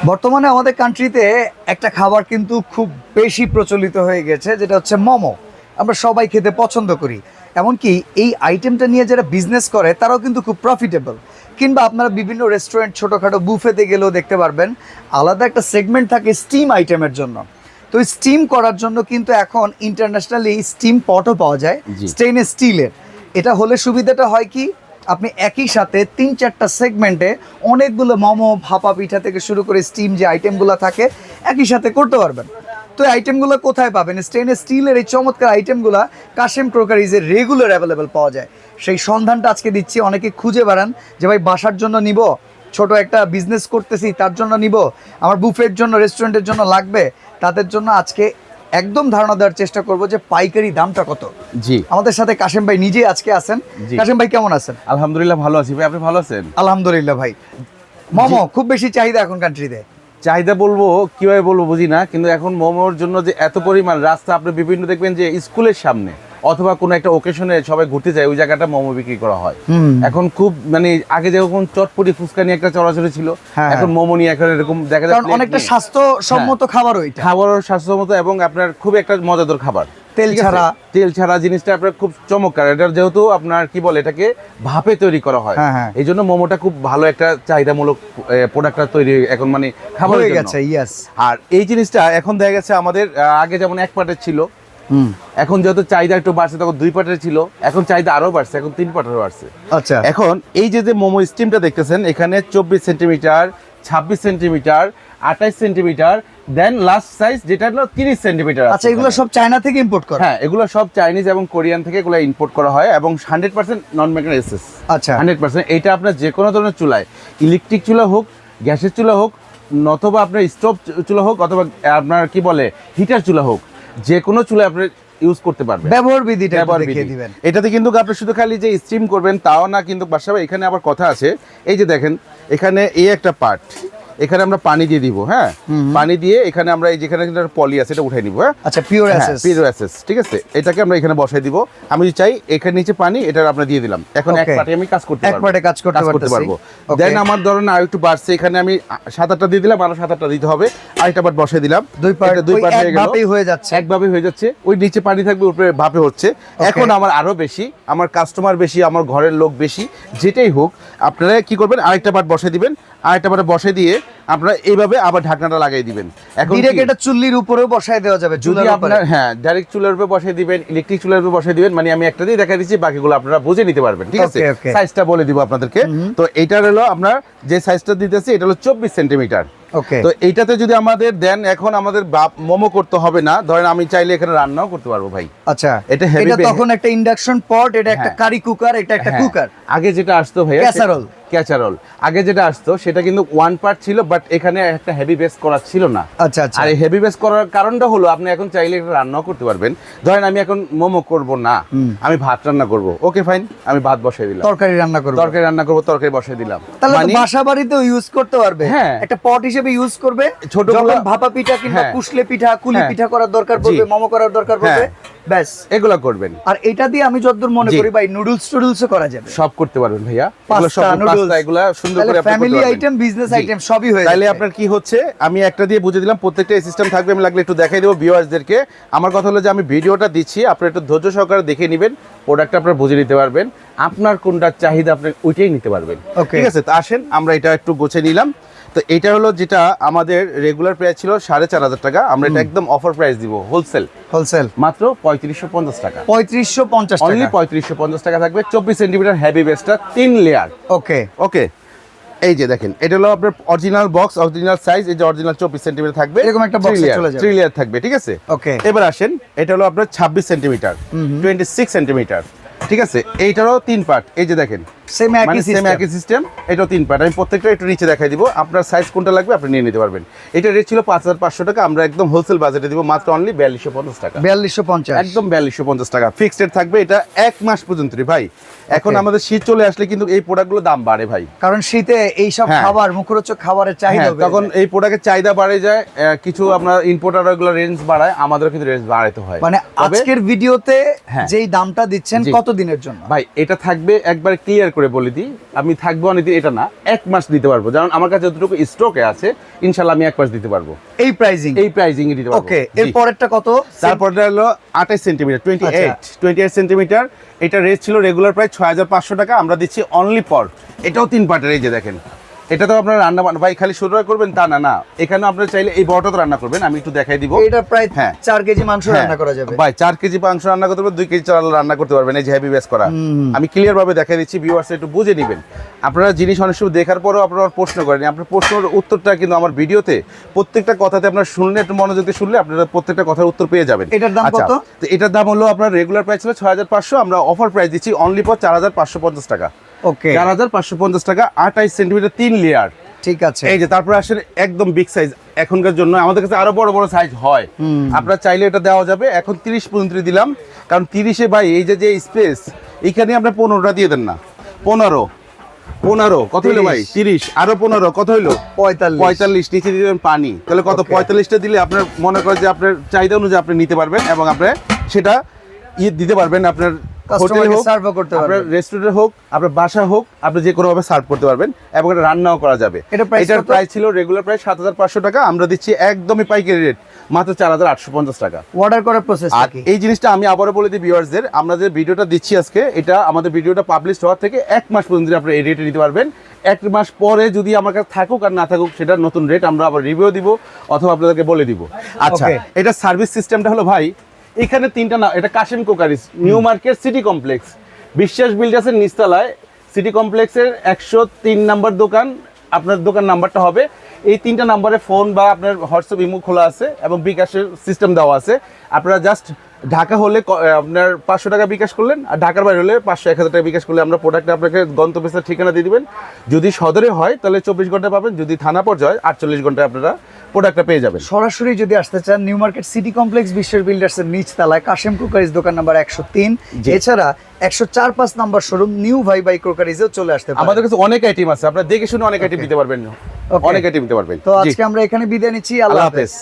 বর্তমানে আমাদের কান্ট্রিতে একটা খাবার কিন্তু খুব বেশি প্রচলিত হয়ে গেছে, যেটা হচ্ছে মোমো। আমরা সবাই খেতে পছন্দ করি, এমনকি এই আইটেমটা নিয়ে যারা বিজনেস করে তারাও কিন্তু খুব প্রফিটেবল। কিংবা আপনারা বিভিন্ন রেস্টুরেন্ট ছোটোখাটো বুফেতে গেলেও দেখতে পারবেন আলাদা একটা সেগমেন্ট থাকে স্টিম আইটেমের জন্য। তো স্টিম করার জন্য কিন্তু এখন ইন্টারন্যাশনালি স্টিম পটও পাওয়া যায় স্টেইনলেস স্টিলের। এটা হলে সুবিধাটা হয় কি, আপনি একই সাথে 3-4টা সেগমেন্টে অনেকগুলো মোমো, ভাপা পিঠা থেকে শুরু করে স্টিম যে আইটেমগুলো থাকে একই সাথে করতে পারবেন। তো এই আইটেমগুলো কোথায় পাবেন? স্টেইনলেস স্টিলের এই চমৎকার আইটেমগুলো কাশেম ক্রোকারিজে রেগুলার অ্যাভেলেবেল পাওয়া যায়। সেই সন্ধানটা আজকে দিচ্ছি। অনেকে খুঁজে বেড়ান যে ভাই বাসার জন্য নিব, ছোট একটা বিজনেস করতেছি তার জন্য নিব, আমার বুফের জন্য, রেস্টুরেন্টের জন্য লাগবে, তাদের জন্য আজকে একদম ধারণা দেওয়ার চেষ্টা করব যে পাইকারি দামটা কত। জি, আমাদের সাথে কাশেম ভাই নিজেই আজকে আছেন। কাশেম ভাই কেমন আছেন? আলহামদুলিল্লাহ ভালো আছি ভাই, আপনি ভালো আছেন? আলহামদুলিল্লাহ ভাই। মোমো খুব বেশি চাহিদা এখন কান্ট্রিতে। চাহিদা বলবো কিভাবে বলবো বুঝি না, কিন্তু এখন মোমোর জন্য যে এত পরিমাণ রাস্তা, আপনি বিভিন্ন দেখবেন যে স্কুলের সামনে অথবা কোনো একটা ওকেশনে সবাই ঘুরতে যায়, ওই জায়গাটা মোমো বিক্রি করা হয়। এখন খুব মানে আগে যেরকম চটপটি ফুচকা নিয়ে একটা চলাচল ছিল, এখন মোমো নিয়ে এখন এরকম দেখা যায়। অনেকটা স্বাস্থ্যসম্মত খাবার, ওইটা খাবারও স্বাস্থ্যসম্মত এবং আপনার খুব একটা মজাদার খাবার। তেল ছাড়া জিনিসটা আপনার খুব চমৎকার। এটা যেহেতু আপনার কি বলে এটাকে ভাপে তৈরি করা হয়, এই জন্য মোমোটা খুব ভালো একটা চাহিদামূলক প্রোডাক্টটা তৈরি এখন মানে খাবার হয়ে গেছে। আর এই জিনিসটা এখন দেখা গেছে আমাদের আগে যেমন এক পাটের ছিল, এখন যেহেতু চাহিদা একটু বাড়ছে, তখন 2 পাটের ছিল, এখন চাহিদা আরো বাড়ছে, এখন 3 পাটের বাড়ছে। আচ্ছা, এখন এই যে মোমো স্টিমটা দেখতেছেন, এখানে 24 সেন্টিমিটার, 26 সেন্টিমিটার, 28 সেন্টিমিটার, দেন লাস্ট সাইজ যেটা হলো 30 সেন্টিমিটার। আচ্ছা, এগুলো সব চায়না থেকে ইম্পোর্ট করা? হ্যাঁ, এগুলো সব চাইনিজ এবং কোরিয়ান থেকে এগুলো ইম্পোর্ট করা হয় এবং 100% নন মেকানিক্যাল এসএস। আচ্ছা, 100%। এটা আপনার যে কোনো ধরনের চুলায়, ইলেকট্রিক চুলা হোক, গ্যাসের চুলা হোক, অথবা আপনার স্টোভ চুলা হোক, অথবা আপনার কি বলে হিটার চুলা হোক, যে কোনো চুলায় আপনি ইউজ করতে পারবেন। ব্যবহার বিধিটা দেখিয়ে দিবেন। এটাতে কিন্তু আপনি শুধু খালি যে স্টিম করবেন তাও না, কিন্তু বাসাবে এখানে আবার কথা আছে। এই যে দেখেন, এখানে এই একটা পার্ট, এখানে আমরা পানি দিয়ে দিব। হ্যাঁ, পানি দিয়ে এখানে আমরা এই যেখানে পলি আছে এটা উঠাই নিব। হ্যাঁ, আচ্ছা, পিওর অ্যাসেস, ঠিক আছে। এটাকে আমরা এখানে বসাই দিব। আমি যদি চাই এখানে নিচে পানি, এটা আমরা দিয়ে দিলাম। এখন এক পার্টে আমি কাজ করতে পারবো। দেন আমার ধরেন আর একটু বাড়ছে, এখানে আমি 7-8টা দিয়ে দিলাম, আরো 7-8টা দিতে হবে। আরেকটা পার্ট বসাই দিলাম, 2 পার্ট হয়ে যাচ্ছে, একভাবে হয়ে যাচ্ছে। ওই নিচে পানি থাকবে, উপরে ভাপে হচ্ছে। এখন আমার আরো বেশি, আমার কাস্টমার বেশি, আমার ঘরের লোক বেশি, যেটাই হোক আপনারা কি করবেন, আরেকটা পার্ট বসাই দিবেন। আরেকটা পার্ট বসাই দিয়ে আপনারা এইভাবে আবার ঢাকনাটা লাগাই দিবেন। এখন ডাইরেক্ট এটা চুল্লির উপরেও বসায় দেওয়া যাবে যদি আপনার, হ্যাঁ, ডাইরেক্ট চুলার উপরে বসাই দিবেন, ইলেকট্রিক চুলার উপরে বসাই দিবেন। মানে আমি একটা দিয়ে দেখা দিচ্ছি, বাকিগুলো আপনারা বুঝে নিতে পারবেন। ঠিক আছে, সাইজটা বলে দিব আপনাদেরকে। তো এইটার হলো আপনার যে সাইজটা দিতেছি, এটা হলো 24 সেন্টিমিটার। তো এইটাতে যদি আমাদের দেন, এখন আমাদের মোমো করতে হবে না। ধরেন আমি চাইলে এখানে রান্নাও করতে পারবো ভাই। আচ্ছা, এটা তখন একটা ইন্ডাকশন পট, এটা একটা কারি কুকার, এটা একটা কুকার। আগে যেটা আসতো ভাই ক্যাচারোল, আগে যেটা আসতো সেটা কিন্তু 1 পার্ট ছিল, বাট এখানে একটা হেভি বেস করা ছিল না। আচ্ছা, আর এই হেভি বেস করার কারণটা হলো আপনি এখন চাইলে এটা রান্নাও করতে পারবেন। ধরেন আমি এখন মোমো করব না, আমি ভাত রান্না করব, ওকে ফাইন, আমি ভাত বসাই দিলাম। তরকারি রান্না করব, তরকারি বসাই দিলাম। তাহলে বাসা বাড়িতেও ইউজ করতে পারবে। হ্যাঁ, একটা পট হিসেবে ইউজ করবে। ছোট ভাপা পিঠা কিংবা কুশলে পিঠা, কুলি পিঠা করার দরকার পড়বে, মোমো করার দরকার পড়বে, ব্যাস এগুলা করবেন। আর এটা দিয়ে আমি যতদূর মনে করি ভাই নুডলসও করা যাবে, সব করতে পারবেন ভাইয়া। পাস্তা, এগুলা সুন্দর করে আপনি ফ্যামিলি আইটেম, বিজনেস আইটেম সবই হয়ে যাবে। তাহলে আপনার কি হচ্ছে, আমি একটা দিয়ে বুঝিয়ে দিলাম, প্রত্যেকটা সিস্টেম থাকবে। আমি লাগলে একটু দেখাই দেবো ভিউয়ার্সদেরকে। আমার কথা হলো যে আমি ভিডিওটা দিচ্ছি, আপনারা একটু ধৈর্য সহকারে দেখে নেবেন, প্রোডাক্টটা আপনারা বুঝে নিতে পারবেন, আপনার কোনটা চাহিদা আপনি ওইটাই নিতে পারবেন। ঠিক আছে, তো আসেন আমরা এটা একটু গোছে নিলাম। তো এটা হলো যেটা আমাদের রেগুলার প্রাইস ছিল 4,500 টাকা, আমরা এটা একদম অফার প্রাইস দিব, হোলসেল মাত্র 3550 টাকা। 3550 টাকা, অনলি 3550 টাকা থাকবে। 24 সেন্টিমিটার হেভি বেসটা 3 লেয়ার। ওকে, এই যে দেখেন, এটা হলো আপনার অরিজিনাল বক্স, অরিজিনাল সাইজ। এই যে অরিজিনাল 24 সেন্টিমিটার থাকবে, এরকম একটা বক্সে চলে যাবে, 3 লেয়ার থাকবে। ঠিক আছে, এবার আসেন, এটা হলো আপনার 26 সেন্টিমিটার, 26 সেন্টিমিটার। ঠিক আছে, এইটারও 3 পার্ট। এই যে দেখেন, সেম একই সিস্টেম, এটাও 3 পার্ট। আমি প্রত্যেকটা একটু নিচে দেখাই দিব, আপনার সাইজ কোনটা লাগবে আপনি নিয়ে নিতে পারবেন। এটা রেট ছিল 5500 টাকা, আমরা একদম হোলসেল বাজেটে দিব মাত্র অনলি 4250 টাকা। 4250, একদম 4250 টাকা ফিক্সড রেট থাকবে। এটা 1 মাস পর্যন্ত ভাই। এখন আমাদের শীত চলে আসলে কিন্তু এই প্রোডাক্টগুলো দাম বাড়ে ভাই, কারণ শীতে এই সব খাবার, মুখরোচক খাবারের চাহিদা, তখন এই প্রোডাক্টের চাহিদা বাড়ে যায়। কিছু আপনার ইম্পোর্টার এগুলো রেঞ্জ বাড়ায়, আমাদের কিন্তু রেঞ্জ বাড়াইতে হয়। মানে আজকের ভিডিওতে যেই দামটা দিচ্ছেন কত দিনের জন্য ভাই? এটা থাকবে একবার ক্লিয়ার করে বলে দিই, আমি থাকবো অনেকদিন এটা না, 1 মাস দিতে পারবো, কারণ আমার কাছে যতটুকু স্টকে আছে ইনশাল্লাহ আমি 1 মাস দিতে পারবো। এই প্রাইজিং এ দিতে পারবো। ওকে, এর পরেরটা কত? তারপরটা হলো 28 সেন্টিমিটার, 28 সেন্টিমিটার। এটা রেট ছিল রেগুলার প্রাইস 6500 টাকা, আমরা দিচ্ছি অনলি ফর, এটাও 3 পার্টের। এই যে দেখেন, এটা তো আপনার রান্না ভাই খালি শুরু করবেন তা না, না এখানে আপনারা চাইলে এই বড়টা তো রান্না করবেন, আমি একটু দেখাই দিব। এটা প্রায় 4 কেজি মাংস রান্না করা যাবে ভাই, 4 কেজি মাংস রান্না করতে পারবেন, 2 কেজি চাল রান্না করতে পারবেন। এই যে হেভি বেস করা, আমি ক্লিয়ার ভাবে দেখাই দিচ্ছি, ভিউয়ার্স একটু বুঝে নেবেন। আপনারা জিনিস অনেক সময় দেখার পরেও আপনারা প্রশ্ন করেন, আপনার প্রশ্নের উত্তরটা কিন্তু আমার ভিডিওতে প্রত্যেকটা কথাতে আপনারা শুনলে, একটু মনোযোগ দিয়ে শুনলে আপনারা প্রত্যেকটা কথার উত্তর পেয়ে যাবেন। এটার দাম কত? তো এটার দাম হলো আপনার রেগুলার প্রাইস ছিল 6500, আমরা অফার প্রাইস দিচ্ছি অনলি ফর 4550 টাকা। ওকে, 4550 টাকা, 28 সেন্টিমিটার 3 লেয়ার। ঠিক আছে। এই যে তারপরে আসলে একদম বিগ সাইজ, এখনকার জন্য আমাদের কাছে আরো বড় বড় সাইজ হয়, আপনারা চাইলে এটা দেওয়া যাবে। এখন 30 পর্যন্ত দিলাম, কারণ 30-এ ভাই এই যে স্পেস, এইখানে আপনি 15টা দিয়ে দেন না, 15 কত হইলো ভাই? 30 আরো 15 কত হইলো? 45 নিচে দিয়ে দেবেন পানি, তাহলে কত? 45টা দিলে আপনার মনে করেন যে আপনার চাহিদা অনুযায়ী আপনি নিতে পারবেন, এবং আপনি সেটা দিতে পারবেন আপনার হোটেলে হোক, আপনার রেস্টুরেন্টে হোক, আপনার বাসা হোক, আপনি যে কোনো ভাবে সার্ভ করতে পারবেন, এবং এটা রান্নাও করা যাবে। এটার প্রাইস ছিল রেগুলার প্রাইস 7500 টাকা, আমরা দিচ্ছি একদমই পাইকারি রেট মাত্র 4850 টাকা। অর্ডার করার প্রসেস কি? এই জিনিসটা আমি আবারও বলে দিই ভিউয়ার্সদের, আমরা যে ভিডিওটা দিচ্ছি আজকে, এটা আমাদের ভিডিওটা পাবলিশ হওয়ার থেকে 1 মাস পর্যন্ত আপনি এই রেটে নিতে পারবেন। 1 মাস পরে যদি আমার কাছে থাকুক আর না থাকুক, সেটা নতুন রেট আমরা আবার রিভিউ দিব অথবা আপনাদেরকে বলে দিব। আচ্ছা, এটা সার্ভিস সিস্টেমটা হলো ভাই, এখানে 3টা না, এটা Kashim crockeries, new market city complex, Biswas বিল্ডার্সের নিচতলায় সিটি কমপ্লেক্সের 103 নাম্বার দোকান। আপনার দোকান নাম্বারটা হবে এই 3টা নাম্বারে ফোন বা আপনার হোয়াটসঅ্যাপ ইমো খোলা আছে, এবং বিকাশের সিস্টেম দেওয়া আছে। আপনারা জাস্ট ঢাকা হলে আপনার 500 টাকা বিকাশ করলেন, আর ঢাকার বাইরে হলে 500-1000 টাকা বিকাশ করলে আমরা প্রোডাক্ট আপনাকে গন্তব্যস্থলের ঠিকানা দিয়ে দিবেন। যদি সদরে হয় তাহলে 24 ঘন্টা পাবেন, যদি থানা পর্যায়ে 48 ঘন্টায় আপনারা প্রোডাক্টটা পেয়ে যাবেন। সরাসরি যদি আসতে চান, new market city complex Biswas বিল্ডার্সের নিচতলায় কাশিম ক্রোকারিজ দোকান নাম্বার 103, এছাড়া 104-5 নাম্বার শোরুম নিউ ভাই ক্রোকারিজেও চলে আসতে পারেন। আমাদের কাছে অনেক আইটেম আছে, আপনারা দেখে শুনে অনেক আইটেম দিতে পারবেন, অনেক আইটেম দিতে পারবেন। তো আজকে আমরা এখানে বিদায় নিচ্ছি, আল্লাহ হাফেজ।